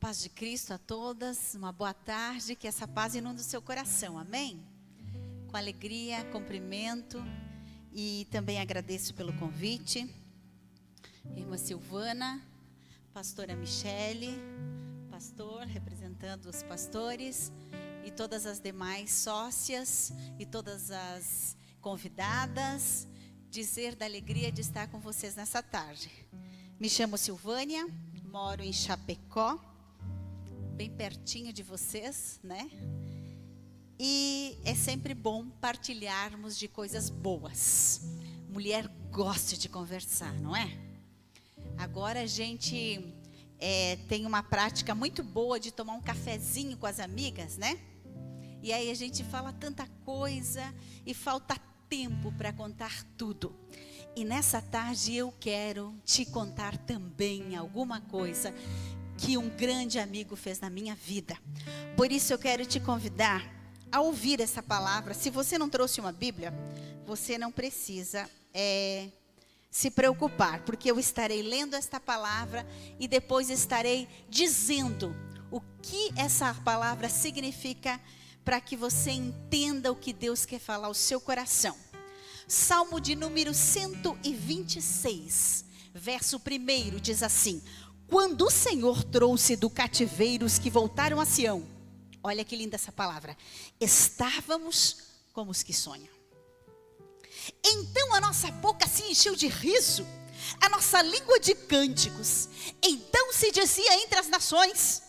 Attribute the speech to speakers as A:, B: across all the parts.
A: paz de Cristo a todas, uma boa tarde, que essa paz inunde o seu coração, amém? Com alegria, cumprimento e também agradeço pelo convite. Irmã Silvana, pastora Michele, pastor, representando os pastores e todas as demais sócias e todas as convidadas, dizer da alegria de estar com vocês nessa tarde. Me chamo Silvânia, moro em Chapecó, bem pertinho de vocês, né? E é sempre bom partilharmos de coisas boas. Mulher gosta de conversar, não é? Agora a gente tem uma prática muito boa de tomar um cafezinho com as amigas, né? E aí a gente fala tanta coisa e falta tempo para contar tudo. E nessa tarde eu quero te contar também alguma coisa que um grande amigo fez na minha vida. Por isso eu quero te convidar a ouvir essa palavra. Se você não trouxe uma Bíblia, você não precisa se preocupar, porque eu estarei lendo esta palavra e depois estarei dizendo o que essa palavra significa para que você entenda o que Deus quer falar ao seu coração. Salmo de número 126, verso 1 diz assim: quando o Senhor trouxe do cativeiro os que voltaram a Sião, olha que linda essa palavra, estávamos como os que sonham. Então a nossa boca se encheu de riso, a nossa língua de cânticos. Então se dizia entre as nações: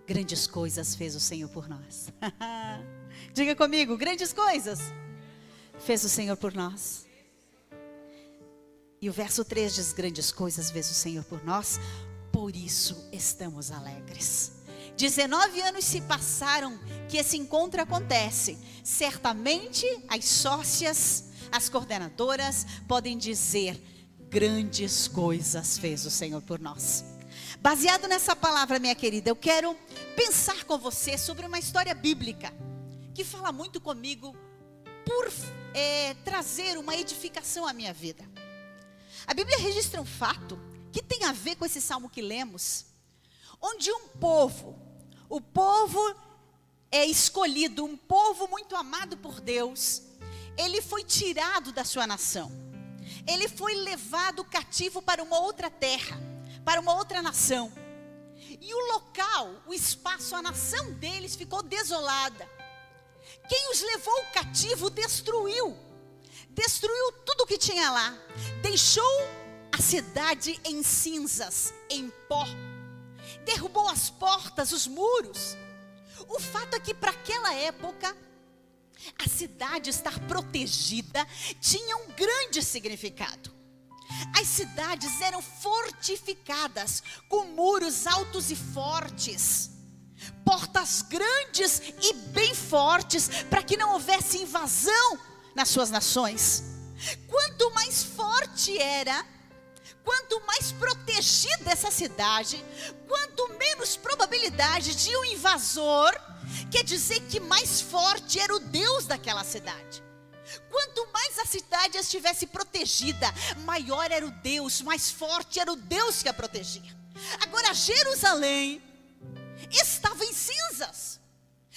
A: grandes coisas fez o Senhor por nós. Diga comigo, grandes coisas fez o Senhor por nós. E o verso 3 diz: grandes coisas fez o Senhor por nós, por isso estamos alegres. 19 anos se passaram que esse encontro acontece. Certamente as sócias, as coordenadoras podem dizer: grandes coisas fez o Senhor por nós. Baseado nessa palavra, minha querida, eu quero pensar com você sobre uma história bíblica que fala muito comigo por trazer uma edificação à minha vida. A Bíblia registra um fato que tem a ver com esse salmo que lemos, onde um povo, o povo escolhido, um povo muito amado por Deus, ele foi tirado da sua nação. Ele foi levado cativo para uma outra terra, para uma outra nação. E o local, o espaço, a nação deles ficou desolada. Quem os levou cativo destruiu tudo que tinha lá. Deixou a cidade em cinzas, em pó. Derrubou as portas, os muros. O fato é que para aquela época, a cidade estar protegida tinha um grande significado. As cidades eram fortificadas, com muros altos e fortes, portas grandes e bem fortes, para que não houvesse invasão nas suas nações. Quanto mais forte era, quanto mais protegida essa cidade, quanto menos probabilidade de um invasor, quer dizer que mais forte era o Deus daquela cidade. Quanto mais a cidade estivesse protegida, maior era o Deus, mais forte era o Deus que a protegia. Agora Jerusalém estava em cinzas.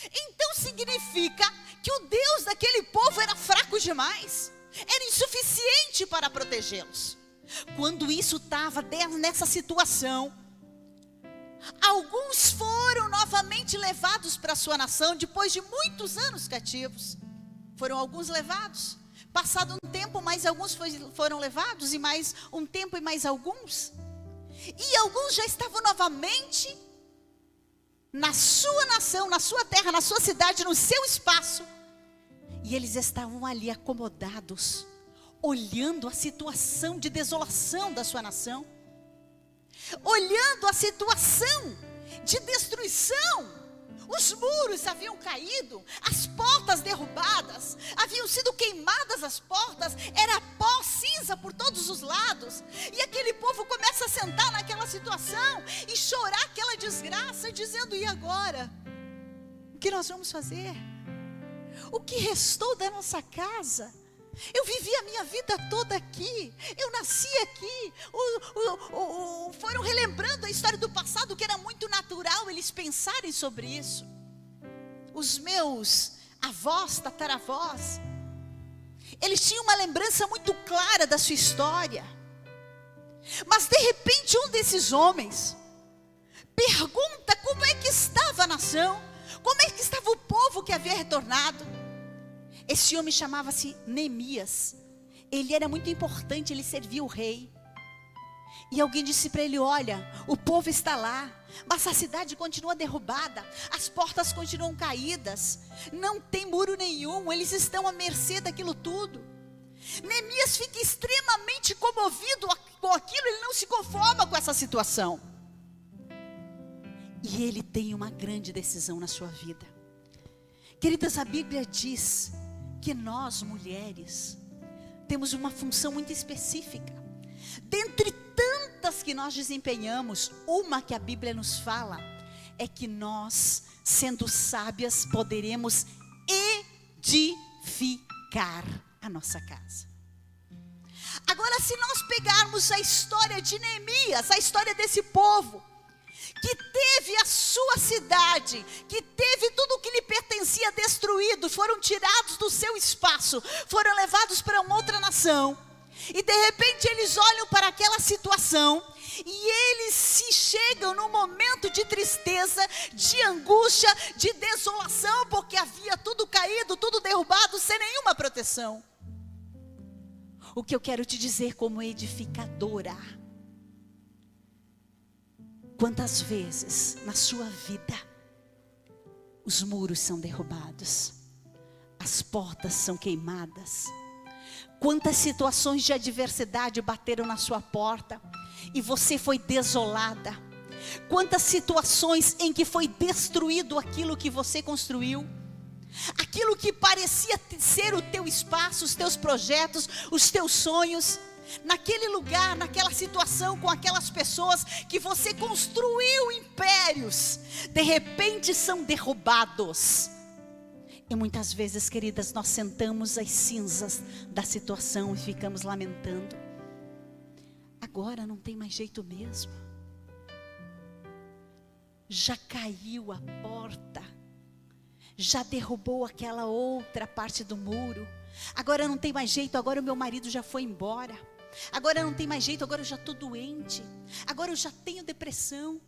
A: Então significa que o Deus daquele povo era fraco demais, era insuficiente para protegê-los. Quando isso estava nessa situação, alguns foram novamente levados para a sua nação, depois de muitos anos cativos. Foram alguns levados, passado um tempo, mais alguns foram levados, e mais um tempo e mais alguns. E alguns já estavam novamente na sua nação, na sua terra, na sua cidade, no seu espaço. E eles estavam ali acomodados, olhando a situação de desolação da sua nação, olhando a situação de destruição. Os muros haviam caído, as portas derrubadas, haviam sido queimadas as portas, era pó, cinza por todos os lados. E aquele povo começa a sentar naquela situação e chorar aquela desgraça, dizendo: e agora? O que nós vamos fazer? O que restou da nossa casa? Eu vivi a minha vida toda aqui, eu nasci aqui. Foram relembrando a história do passado, que era muito natural eles pensarem sobre isso. Os meus avós, tataravós, eles tinham uma lembrança muito clara da sua história. Mas de repente um desses homens pergunta como é que estava a nação, como é que estava o povo que havia retornado. Esse homem chamava-se Neemias. Ele era muito importante, ele servia o rei. E alguém disse para ele: olha, o povo está lá, mas a cidade continua derrubada, as portas continuam caídas, não tem muro nenhum, eles estão à mercê daquilo tudo. Neemias fica extremamente comovido com aquilo, ele não se conforma com essa situação. E ele tem uma grande decisão na sua vida. Queridas, a Bíblia diz que nós, mulheres, temos uma função muito específica. Dentre tantas que nós desempenhamos, uma que a Bíblia nos fala é que nós, sendo sábias, poderemos edificar a nossa casa. Agora, se nós pegarmos a história de Neemias, a história desse povo, que teve a sua cidade, que teve tudo o que lhe pertencia destruído, foram tirados do seu espaço, foram levados para uma outra nação, e de repente eles olham para aquela situação, e eles se chegam num momento de tristeza, de angústia, de desolação, porque havia tudo caído, tudo derrubado, sem nenhuma proteção. O que eu quero te dizer como edificadora: quantas vezes na sua vida os muros são derrubados, as portas são queimadas, quantas situações de adversidade bateram na sua porta e você foi desolada, quantas situações em que foi destruído aquilo que você construiu, aquilo que parecia ser o teu espaço, os teus projetos, os teus sonhos. Naquele lugar, naquela situação, com aquelas pessoas que você construiu impérios, de repente são derrubados. E muitas vezes, queridas, nós sentamos as cinzas da situação e ficamos lamentando. Agora não tem mais jeito mesmo. Já caiu a porta, já derrubou aquela outra parte do muro. Agora não tem mais jeito, agora o meu marido já foi embora. Agora não tem mais jeito, agora eu já estou doente. Agora eu já tenho depressão.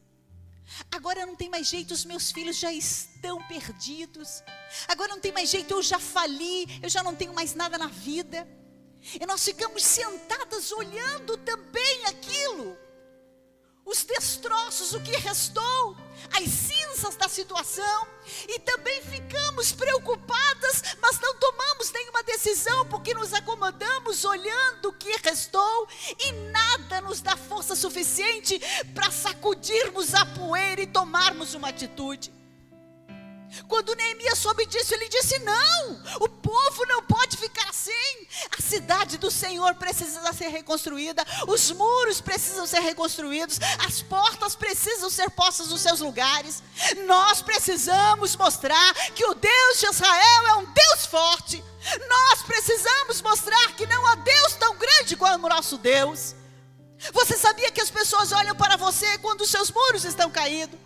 A: Agora não tem mais jeito, os meus filhos já estão perdidos. Agora não tem mais jeito, eu já fali, eu já não tenho mais nada na vida. E nós ficamos sentadas olhando também aquilo, os destroços, o que restou, as cinzas da situação, e também ficamos preocupadas, mas não tomamos nenhuma decisão, porque nos acomodamos olhando o que restou, e nada nos dá força suficiente para sacudirmos a poeira e tomarmos uma atitude. Quando Neemias soube disso, ele disse: não, o povo não pode ficar assim. A cidade do Senhor precisa ser reconstruída, os muros precisam ser reconstruídos, as portas precisam ser postas nos seus lugares. Nós precisamos mostrar que o Deus de Israel é um Deus forte. Nós precisamos mostrar que não há Deus tão grande como o nosso Deus. Você sabia que as pessoas olham para você quando os seus muros estão caídos?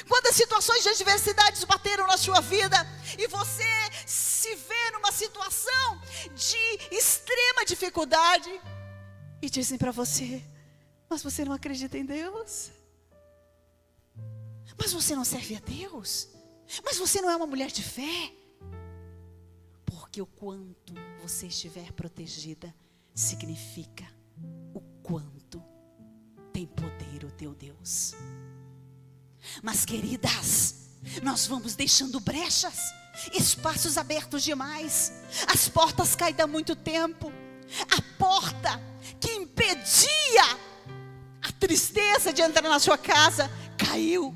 A: Quando as situações de adversidades bateram na sua vida e você se vê numa situação de extrema dificuldade e dizem para você: mas você não acredita em Deus? Mas você não serve a Deus? Mas você não é uma mulher de fé? Porque o quanto você estiver protegida significa o quanto tem poder o teu Deus. Mas, queridas, nós vamos deixando brechas, espaços abertos demais. As portas caem há muito tempo. A porta que impedia a tristeza de entrar na sua casa caiu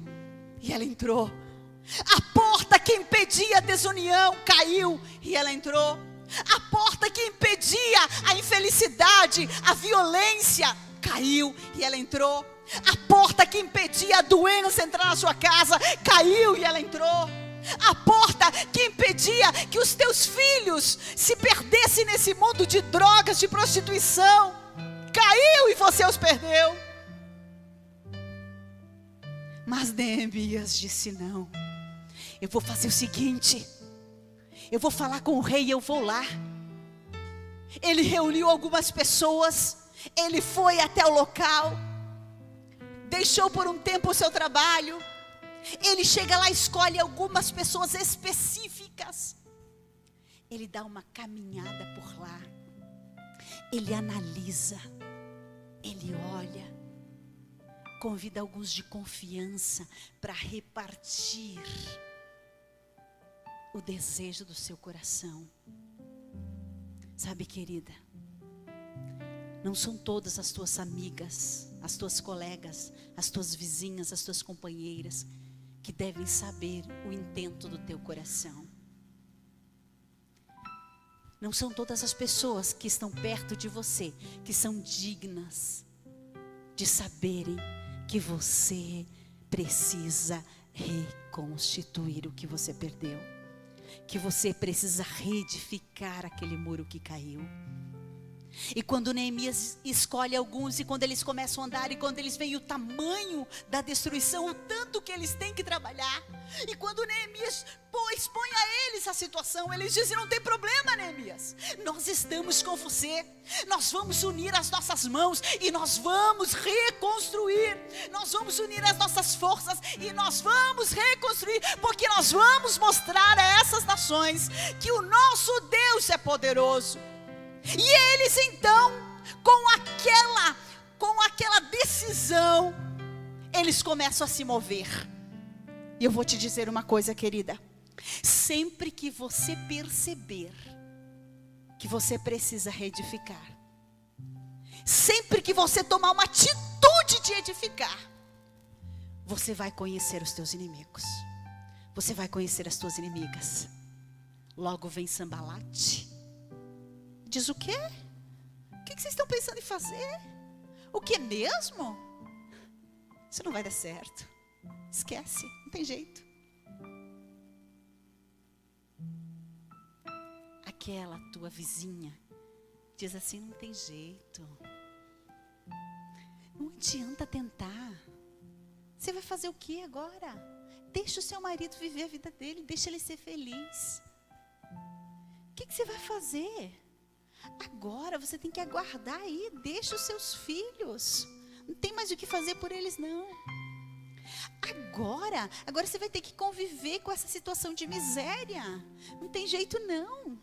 A: e ela entrou. A porta que impedia a desunião caiu e ela entrou. A porta que impedia a infelicidade, a violência caiu e ela entrou. A porta que impedia a doença entrar na sua casa caiu e ela entrou. A porta que impedia que os teus filhos se perdessem nesse mundo de drogas, de prostituição, caiu e você os perdeu. Mas Neemias disse: não, eu vou fazer o seguinte, eu vou falar com o rei e eu vou lá. Ele reuniu algumas pessoas, ele foi até o local, deixou por um tempo o seu trabalho. Ele chega lá, escolhe algumas pessoas específicas. Ele dá uma caminhada por lá. Ele analisa. Ele olha. Convida alguns de confiança para repartir o desejo do seu coração. Sabe, querida, não são todas as tuas amigas, as tuas colegas, as tuas vizinhas, as tuas companheiras que devem saber o intento do teu coração. Não são todas as pessoas que estão perto de você que são dignas de saberem que você precisa reconstituir o que você perdeu, que você precisa reedificar aquele muro que caiu. E quando Neemias escolhe alguns, e quando eles começam a andar, e quando eles veem o tamanho da destruição, o tanto que eles têm que trabalhar, e quando Neemias expõe a eles a situação, eles dizem: não tem problema, Neemias, nós estamos com você, nós vamos unir as nossas mãos, e nós vamos reconstruir, nós vamos unir as nossas forças, e nós vamos reconstruir, porque nós vamos mostrar a essas nações que o nosso Deus é poderoso. E eles então, com aquela decisão, eles começam a se mover. E eu vou te dizer uma coisa, querida: sempre que você perceber que você precisa reedificar, sempre que você tomar uma atitude de edificar, você vai conhecer os teus inimigos, você vai conhecer as tuas inimigas. Logo vem Sambalate. Diz: o quê? O que vocês estão pensando em fazer? O que mesmo? Isso não vai dar certo. Esquece, não tem jeito. Aquela tua vizinha diz assim: não tem jeito. Não adianta tentar. Você vai fazer o que agora? Deixa o seu marido viver a vida dele, deixa ele ser feliz. O que você vai fazer? Agora você tem que aguardar aí, deixa os seus filhos, não tem mais o que fazer por eles não. Agora você vai ter que conviver com essa situação de miséria, não tem jeito não.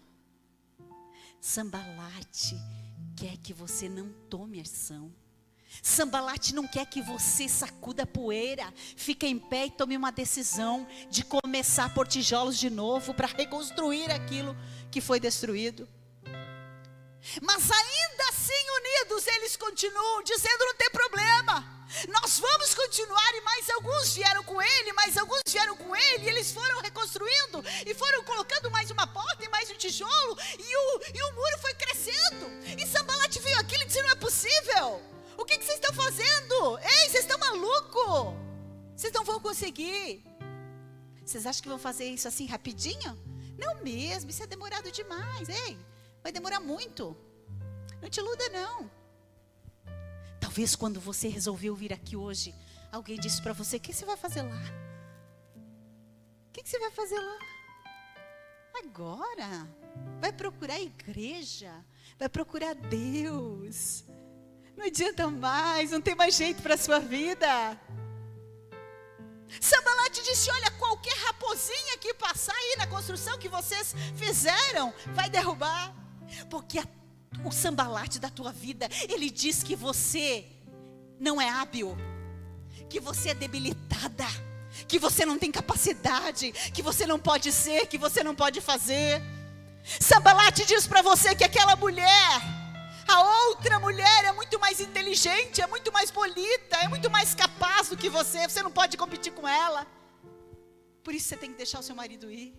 A: Sambalate quer que você não tome ação. Sambalate não quer que você sacuda a poeira, fique em pé e tome uma decisão de começar por tijolos de novo para reconstruir aquilo que foi destruído. Mas ainda assim unidos, eles continuam dizendo: não tem problema, nós vamos continuar. E mais alguns vieram com ele, e eles foram reconstruindo, e foram colocando mais uma porta e mais um tijolo, e o muro foi crescendo. E Sambalate viu aquilo e disse: não é possível, o que vocês estão fazendo? Ei, vocês estão malucos, vocês não vão conseguir. Vocês acham que vão fazer isso assim rapidinho? Não mesmo, isso é demorado demais. Ei, vai demorar muito. Não te iluda não. Talvez quando você resolveu vir aqui hoje, alguém disse para você: o que você vai fazer lá? O que você vai fazer lá? Agora vai procurar a igreja, vai procurar Deus. Não adianta mais, não tem mais jeito para a sua vida. Sambalate disse: olha, qualquer raposinha que passar aí na construção que vocês fizeram, vai derrubar. Porque o Sambalate da tua vida, ele diz que você não é hábil, que você é debilitada, que você não tem capacidade, que você não pode ser, que você não pode fazer. Sambalate diz para você que aquela mulher, a outra mulher, é muito mais inteligente, é muito mais bonita, é muito mais capaz do que você não pode competir com ela. Por isso você tem que deixar o seu marido ir.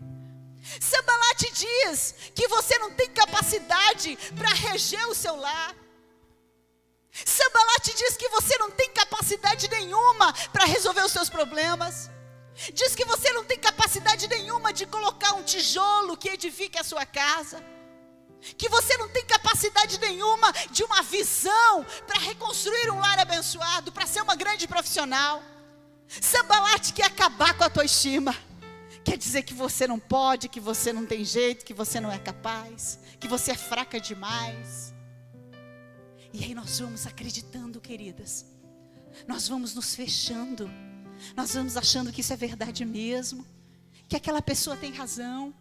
A: Sambalate diz que você não tem capacidade para reger o seu lar. Sambalate diz que você não tem capacidade nenhuma para resolver os seus problemas. Diz que você não tem capacidade nenhuma de colocar um tijolo que edifique a sua casa. Que você não tem capacidade nenhuma de uma visão para reconstruir um lar abençoado, para ser uma grande profissional. Sanbalate quer acabar com a tua estima. Quer dizer que você não pode, que você não tem jeito, que você não é capaz, que você é fraca demais. E aí nós vamos acreditando, queridas. Nós vamos nos fechando. Nós vamos achando que isso é verdade mesmo, que aquela pessoa tem razão,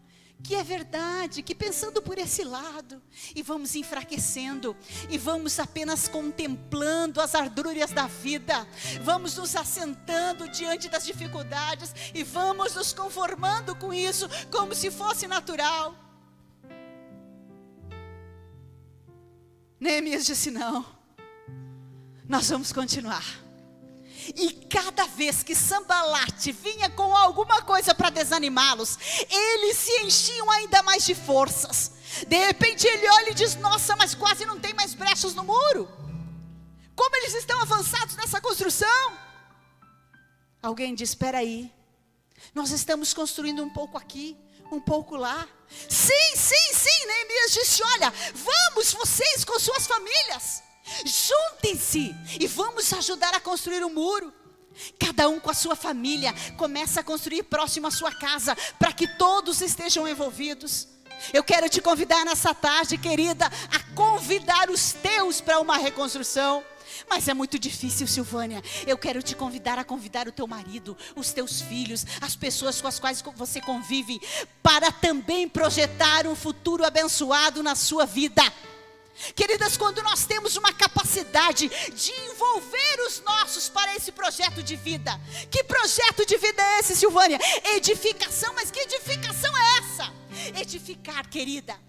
A: que é verdade, que pensando por esse lado, e vamos enfraquecendo, e vamos apenas contemplando as ardúrias da vida, vamos nos assentando diante das dificuldades, e vamos nos conformando com isso, como se fosse natural. Neemias disse: não, nós vamos continuar. E cada vez que Sanbalate vinha com alguma coisa para desanimá-los, eles se enchiam ainda mais de forças. De repente ele olha e diz: nossa, mas quase não tem mais brechas no muro. Como eles estão avançados nessa construção? Alguém diz: espera aí, nós estamos construindo um pouco aqui, um pouco lá. Sim, Neemias disse: olha, vamos vocês com suas famílias, juntem-se e vamos ajudar a construir um muro. Cada um com a sua família começa a construir próximo à sua casa, para que todos estejam envolvidos. Eu quero te convidar nessa tarde, querida, a convidar os teus para uma reconstrução. Mas é muito difícil, Silvânia. Eu quero te convidar a convidar o teu marido, os teus filhos, as pessoas com as quais você convive, para também projetar um futuro abençoado na sua vida. Queridas, quando nós temos uma capacidade de envolver os nossos para esse projeto de vida. Que projeto de vida é esse, Silvânia? Edificação. Mas que edificação é essa? Edificar, querida,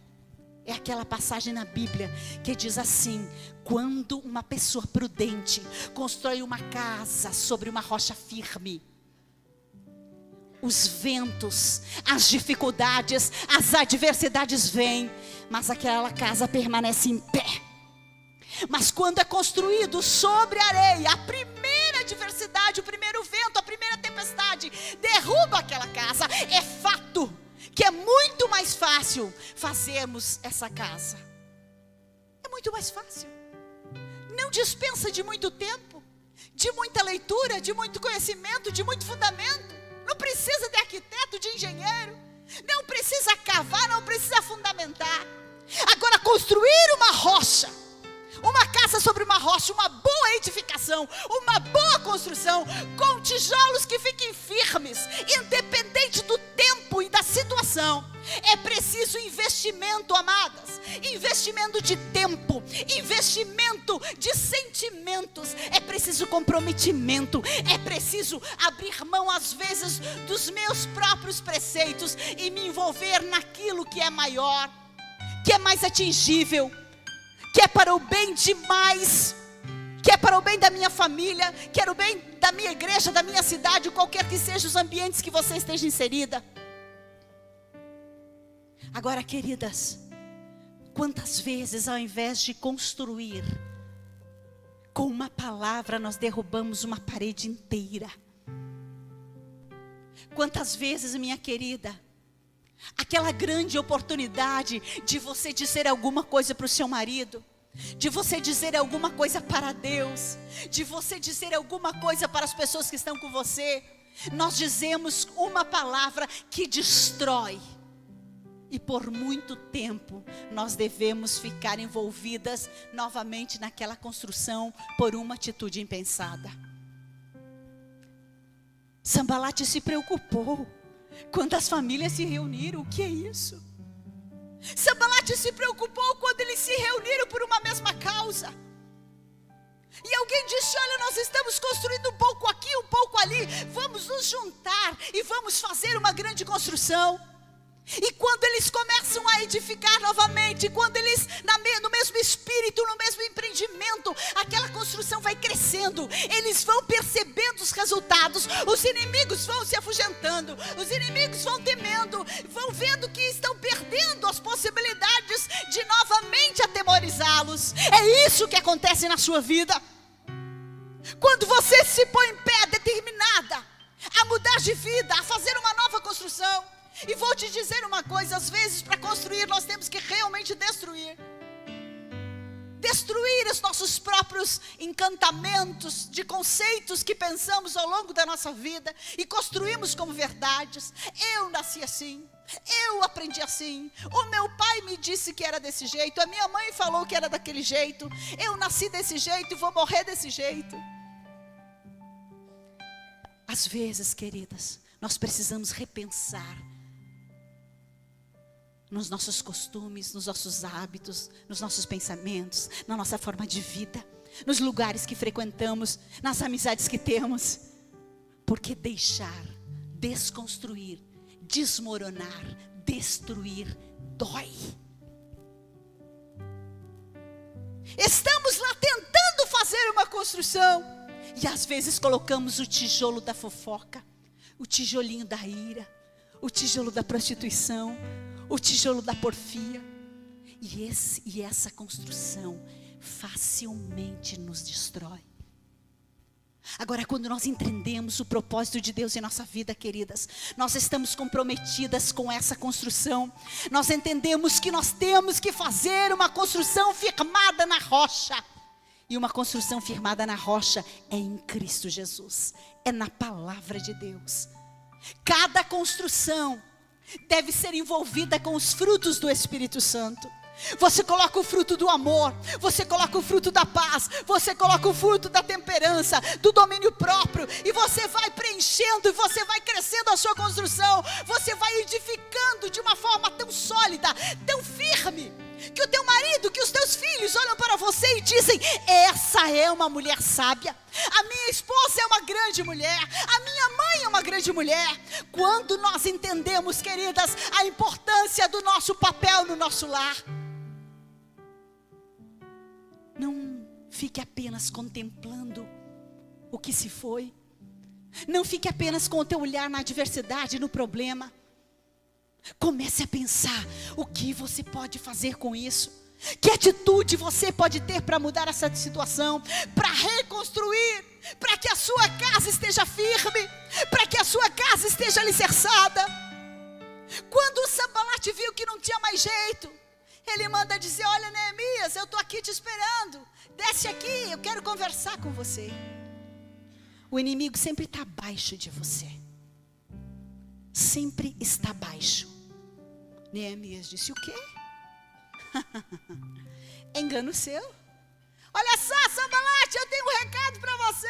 A: é aquela passagem na Bíblia que diz assim: quando uma pessoa prudente constrói uma casa sobre uma rocha firme, os ventos, as dificuldades, as adversidades vêm, mas aquela casa permanece em pé. Mas quando é construído sobre areia, a primeira adversidade, o primeiro vento, a primeira tempestade derruba aquela casa. É fato que é muito mais fácil fazermos essa casa. É muito mais fácil. Não dispensa de muito tempo, de muita leitura, de muito conhecimento, de muito fundamento. Não precisa de arquiteto, de engenheiro. Não precisa cavar, não precisa fundamentar. Agora, construir uma rocha, uma casa sobre uma rocha, uma boa edificação, uma boa construção, com tijolos que fiquem firmes, independente do tempo e da situação. É preciso investimento, amadas. Investimento de tempo, investimento de sentimentos. É preciso comprometimento. É preciso abrir mão às vezes dos meus próprios preceitos e me envolver naquilo que é maior, que é mais atingível, que é para o bem de mais, que é para o bem da minha família, que é o bem da minha igreja, da minha cidade, qualquer que sejam os ambientes que você esteja inserida. Agora, queridas, quantas vezes ao invés de construir com uma palavra, nós derrubamos uma parede inteira? Quantas vezes, minha querida, aquela grande oportunidade de você dizer alguma coisa para o seu marido, de você dizer alguma coisa para Deus, de você dizer alguma coisa para as pessoas que estão com você, nós dizemos uma palavra que destrói. E por muito tempo nós devemos ficar envolvidas novamente naquela construção por uma atitude impensada. Sanbalate se preocupou quando as famílias se reuniram. O que é isso? Sanbalate se preocupou quando eles se reuniram por uma mesma causa. E alguém disse: olha, nós estamos construindo um pouco aqui, um pouco ali, vamos nos juntar e vamos fazer uma grande construção. E quando eles começam a edificar novamente, quando eles no mesmo espírito, no mesmo empreendimento, aquela construção vai crescendo, eles vão percebendo os resultados, os inimigos vão se afugentando, os inimigos vão temendo, vão vendo que estão perdendo as possibilidades de novamente atemorizá-los. É isso que acontece na sua vida. Quando você se põe em pé, determinada a mudar de vida, a fazer uma nova construção. E vou te dizer uma coisa, às vezes para construir nós temos que realmente destruir os nossos próprios encantamentos de conceitos que pensamos ao longo da nossa vida e construímos como verdades. Eu nasci assim, eu aprendi assim, o meu pai me disse que era desse jeito, a minha mãe falou que era daquele jeito, eu nasci desse jeito e vou morrer desse jeito. Às vezes, queridas, nós precisamos repensar nos nossos costumes, nos nossos hábitos, nos nossos pensamentos, na nossa forma de vida, nos lugares que frequentamos, nas amizades que temos. Porque deixar, desconstruir, desmoronar, destruir, dói. Estamos lá tentando fazer uma construção, e às vezes colocamos o tijolo da fofoca, o tijolinho da ira, o tijolo da prostituição, o tijolo da porfia, e essa construção facilmente nos destrói. Agora, quando nós entendemos o propósito de Deus em nossa vida, queridas, nós estamos comprometidas com essa construção. Nós entendemos que nós temos que fazer uma construção firmada na rocha. E uma construção firmada na rocha é em Cristo Jesus, é na palavra de Deus. Cada construção deve ser envolvida com os frutos do Espírito Santo. Você coloca o fruto do amor, você coloca o fruto da paz, você coloca o fruto da temperança, do domínio próprio, e você vai preenchendo, e você vai crescendo a sua construção, você vai edificando de uma forma tão sólida, tão firme, que o teu marido, que os teus filhos olham para você e dizem: essa é uma mulher sábia, a minha esposa é uma grande mulher, a minha mãe é uma grande mulher. Quando nós entendemos, queridas, a importância do nosso papel no nosso lar, não fique apenas contemplando o que se foi, não fique apenas com o teu olhar na adversidade, no problema. Comece a pensar o que você pode fazer com isso. Que atitude você pode ter para mudar essa situação, para reconstruir, para que a sua casa esteja firme, para que a sua casa esteja alicerçada. Quando o Sanbalat viu que não tinha mais jeito, ele manda dizer: olha, Neemias, eu estou aqui te esperando, desce aqui, eu quero conversar com você. O inimigo sempre está abaixo de você, sempre está abaixo. Neemias disse: o quê? Engano seu? Olha só, Sanbalat, eu tenho um recado para você.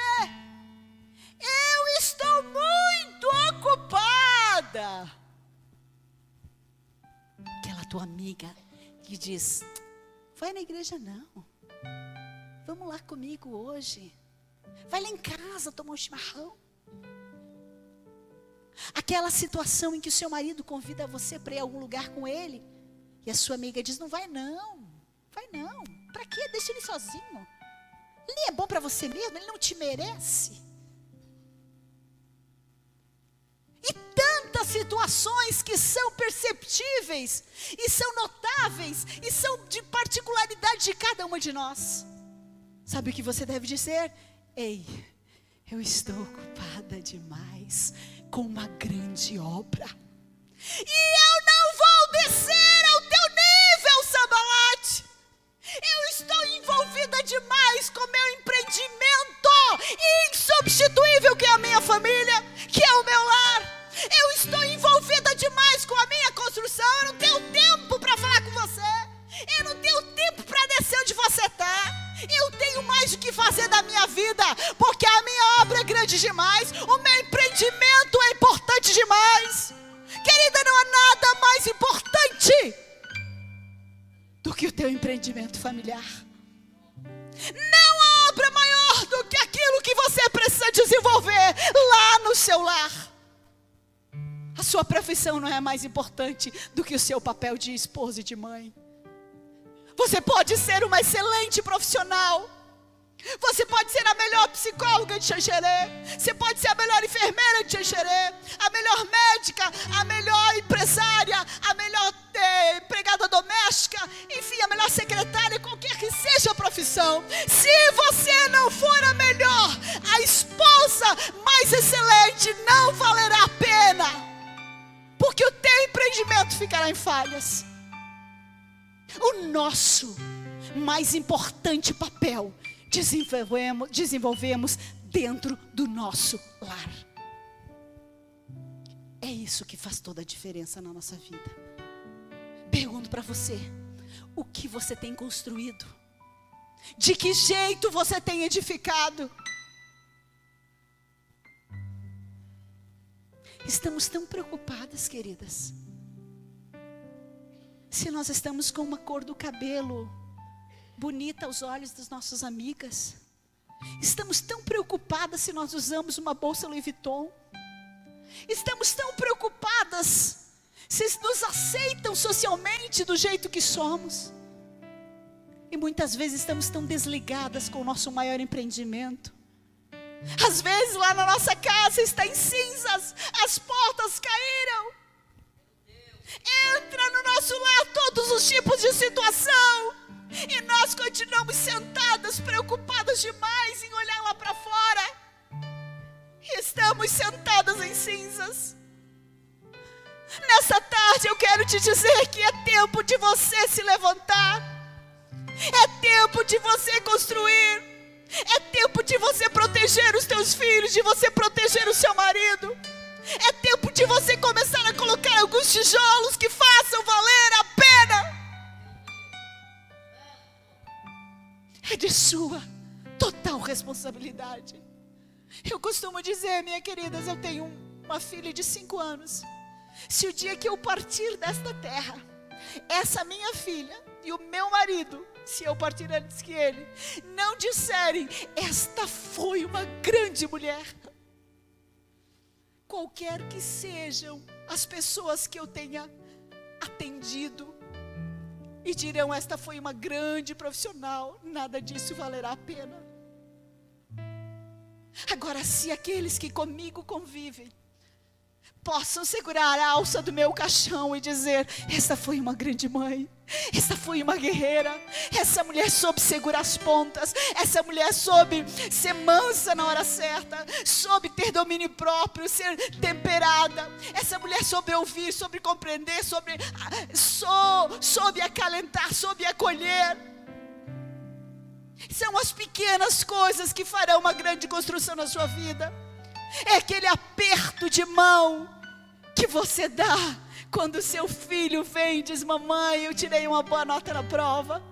A: Eu estou muito ocupada. Aquela tua amiga que diz: vai na igreja não, vamos lá comigo hoje, vai lá em casa tomar um chimarrão. Aquela situação em que o seu marido convida você para ir a algum lugar com ele, e a sua amiga diz: não vai não, para quê? Deixa ele sozinho, ele é bom para você mesmo, ele não te merece. E tantas situações que são perceptíveis, e são notáveis, e são de particularidade de cada uma de nós. Sabe o que você deve dizer? Ei, eu estou ocupada demais com uma grande obra, e eu não vou descer ao teu nível, Sanbalat. Eu estou envolvida demais com meu empreendimento insubstituível, que é a minha família, que é o meu lar. Eu estou envolvida demais com a minha construção. Eu não tenho tempo para falar com você, eu não tenho tempo para descer onde você está. Eu tenho mais o que fazer da minha vida, porque a minha obra é grande demais, o meu empreendimento é importante demais. Querida, não há nada mais importante do que o teu empreendimento familiar. Não há obra maior do que aquilo que você precisa desenvolver lá no seu lar. A sua profissão não é mais importante do que o seu papel de esposa e de mãe. Você pode ser uma excelente profissional, você pode ser a melhor psicóloga de Xanxerê, você pode ser a melhor enfermeira de Xanxerê, a melhor médica, a melhor empresária, a melhor empregada doméstica, enfim, a melhor secretária, qualquer que seja a profissão. Se você não for a melhor, a esposa mais excelente, noite não valerá a pena, porque o teu empreendimento ficará em falhas. O nosso mais importante papel desenvolvemos dentro do nosso lar. É isso que faz toda a diferença na nossa vida. Pergunto para você: o que você tem construído? De que jeito você tem edificado? Estamos tão preocupadas, queridas, se nós estamos com uma cor do cabelo bonita aos olhos das nossas amigas. Estamos tão preocupadas se nós usamos uma bolsa Louis Vuitton. Estamos tão preocupadas se nos aceitam socialmente do jeito que somos. E muitas vezes estamos tão desligadas com o nosso maior empreendimento. Às vezes lá na nossa casa está em cinzas, as portas caíram. Entra no nosso lar todos os tipos de situação, e nós continuamos sentadas, preocupadas demais em olhar lá para fora. E estamos sentadas em cinzas. Nessa tarde eu quero te dizer que é tempo de você se levantar. É tempo de você construir. É tempo de você proteger os teus filhos, de você proteger o seu marido. É tempo de você começar a colocar alguns tijolos que façam valer a pena. É de sua total responsabilidade. Eu costumo dizer, minhas queridas, eu tenho uma filha de 5 anos. Se o dia que eu partir desta terra, essa minha filha e o meu marido, se eu partir antes que ele, não disserem: esta foi uma grande mulher, qualquer que sejam as pessoas que eu tenha atendido, e dirão: esta foi uma grande profissional, nada disso valerá a pena. Agora, se aqueles que comigo convivem possam segurar a alça do meu caixão e dizer: esta foi uma grande mãe, esta foi uma guerreira, essa mulher soube segurar as pontas, essa mulher soube ser mansa na hora certa, soube ter domínio próprio, ser temperada, essa mulher soube ouvir, soube compreender, soube acalentar, soube acolher. São as pequenas coisas que farão uma grande construção na sua vida. É aquele aperto de mão que você dá quando seu filho vem e diz: mamãe, eu tirei uma boa nota na prova.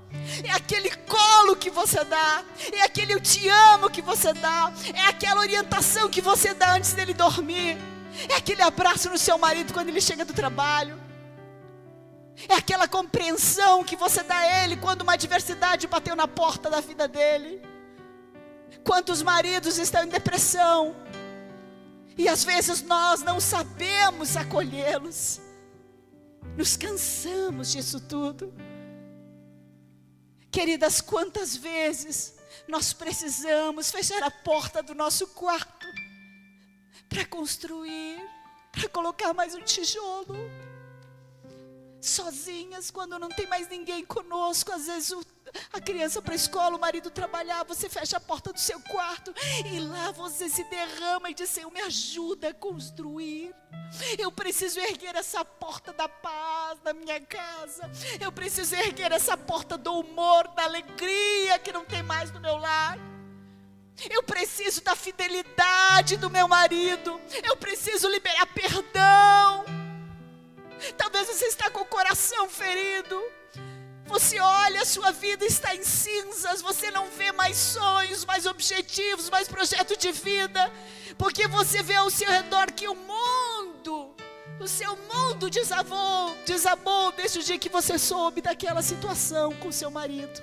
A: É aquele colo que você dá, é aquele eu te amo que você dá, é aquela orientação que você dá antes dele dormir, é aquele abraço no seu marido quando ele chega do trabalho, é aquela compreensão que você dá a ele quando uma adversidade bateu na porta da vida dele. Quantos maridos estão em depressão e às vezes nós não sabemos acolhê-los, nos cansamos disso tudo. Queridas, quantas vezes nós precisamos fechar a porta do nosso quarto para construir, para colocar mais um tijolo, sozinhas, quando não tem mais ninguém conosco. Às vezes a criança para a escola, o marido trabalhar, você fecha a porta do seu quarto e lá você se derrama e diz: Senhor, me ajuda a construir. Eu preciso erguer essa porta da paz da minha casa. Eu preciso erguer essa porta do humor, da alegria que não tem mais no meu lar. Eu preciso da fidelidade do meu marido. Eu preciso liberar perdão. Talvez você está com o coração ferido. Você olha, a sua vida está em cinzas. Você não vê mais sonhos, mais objetivos, mais projeto de vida, porque você vê ao seu redor que o seu mundo desabou desde o dia que você soube daquela situação com seu marido.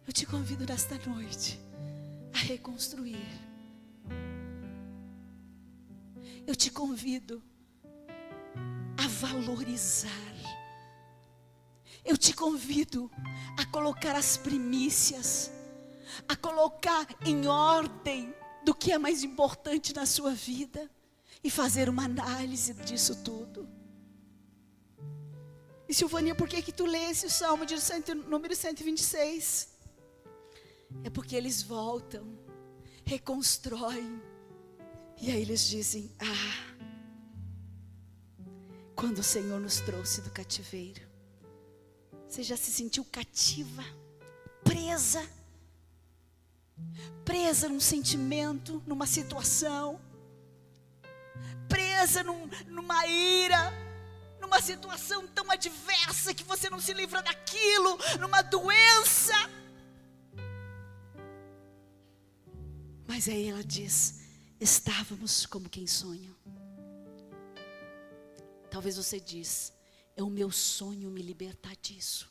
A: Eu te convido nesta noite a reconstruir. Eu te convido a valorizar. Eu te convido a colocar as primícias, a colocar em ordem do que é mais importante na sua vida e fazer uma análise disso tudo. E Silvania, por que tu lês o Salmo de número 126? É porque eles voltam, reconstroem, E aí eles dizem: quando o Senhor nos trouxe do cativeiro, você já se sentiu cativa, presa num sentimento, numa situação, presa numa ira, numa situação tão adversa que você não se livra daquilo, numa doença. Mas aí ela diz: estávamos como quem sonha. Talvez você diz: é o meu sonho me libertar disso.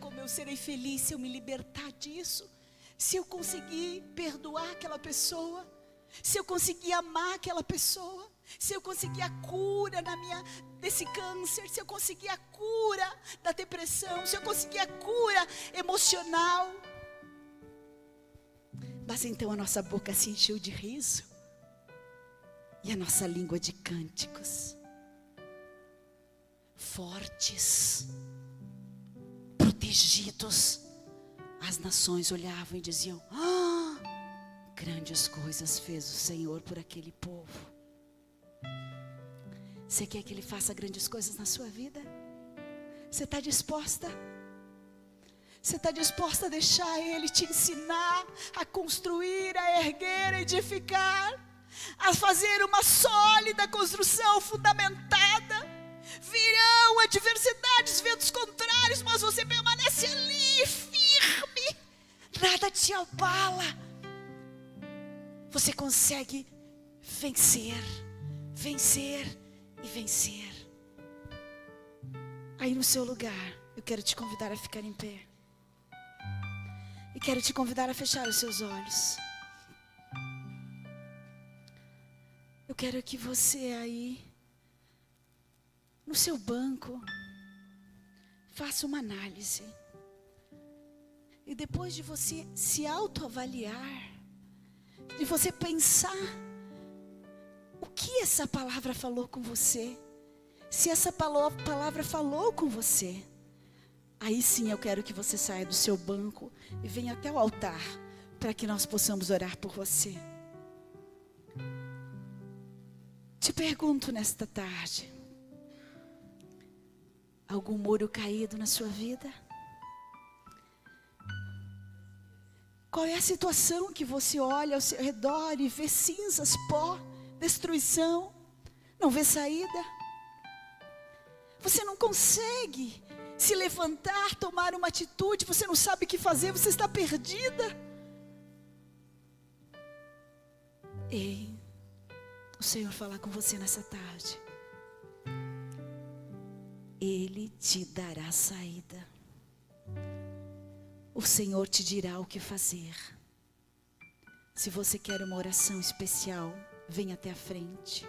A: Como eu serei feliz se eu me libertar disso. Se eu conseguir perdoar aquela pessoa, se eu conseguir amar aquela pessoa, se eu conseguir a cura desse câncer, se eu conseguir a cura da depressão, se eu conseguir a cura emocional. Mas então a nossa boca se encheu de riso e a nossa língua de cânticos fortes, protegidos. As nações olhavam e diziam: grandes coisas fez o Senhor por aquele povo. Você quer que Ele faça grandes coisas na sua vida? Você está disposta? Você está disposta a deixar Ele te ensinar a construir, a erguer, a edificar, a fazer uma sólida construção fundamentada? Virão adversidades, ventos contrários, mas você permanece ali, firme, nada te abala. Você consegue vencer e vencer. Aí no seu lugar, eu quero te convidar a ficar em pé. E quero te convidar a fechar os seus olhos. Eu quero que você aí, no seu banco, faça uma análise. E depois de você se autoavaliar, de você pensar o que essa palavra falou com você, se essa palavra falou com você, aí sim eu quero que você saia do seu banco e venha até o altar, para que nós possamos orar por você. Te pergunto nesta tarde: algum muro caído na sua vida? Qual é a situação que você olha ao seu redor e vê cinzas, pó, destruição, não vê saída? Você não consegue se levantar, tomar uma atitude, você não sabe o que fazer, você está perdida. Ei, o Senhor fala com você nessa tarde. Ele te dará saída. O Senhor te dirá o que fazer. Se você quer uma oração especial, venha até a frente.